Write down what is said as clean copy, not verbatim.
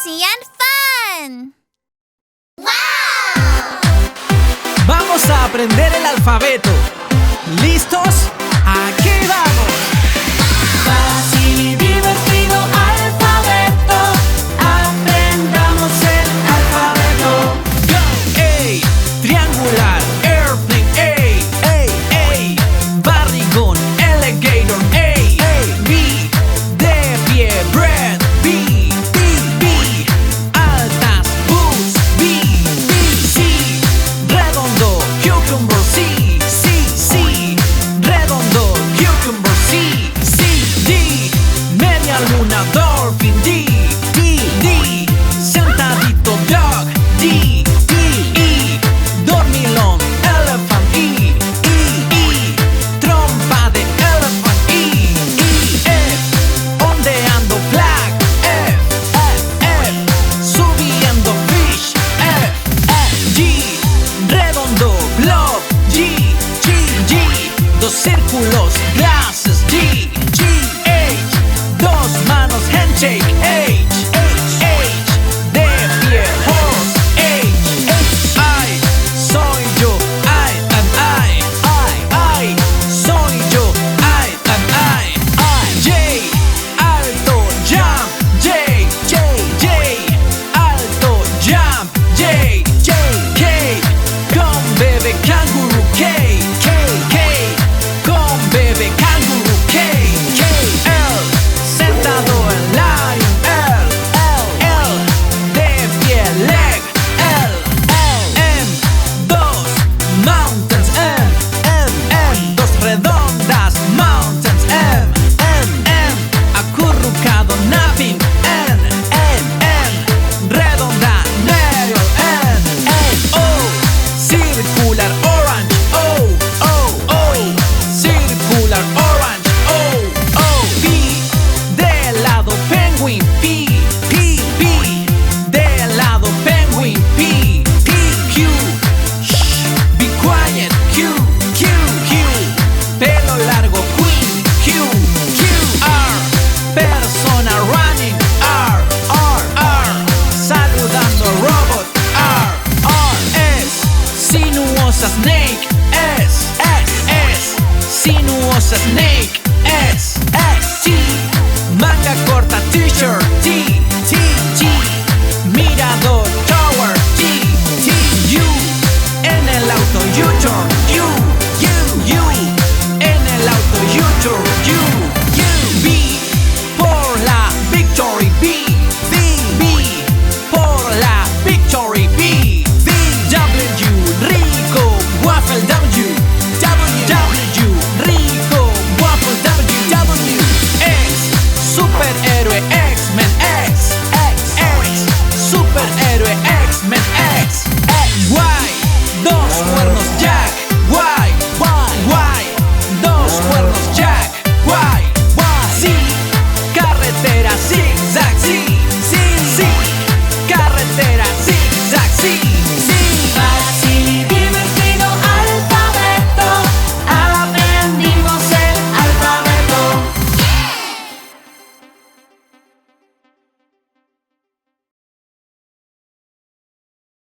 Easy&Fun. ¡Wow! Vamos a aprender el alfabeto. ¿Listos? ¡Aquí vamos! Fácil y divertido alfabeto. Aprendamos el alfabeto. Go! A, triangular, airplane, A, barrigón, alligator, A, B, de pie, bread, B, altas, boots, B, C, redondo, cucumber, C, redondo, cucumber, C, D, media luna, dolphin, D, sentadito, dog, D, E, dormilón, elephant, E, trompa de elephant, F, ondeando, flag, F, subiendo, fish, G, redondo, globe, G, dos círculos, glasses, H, dos manos, handshake, A,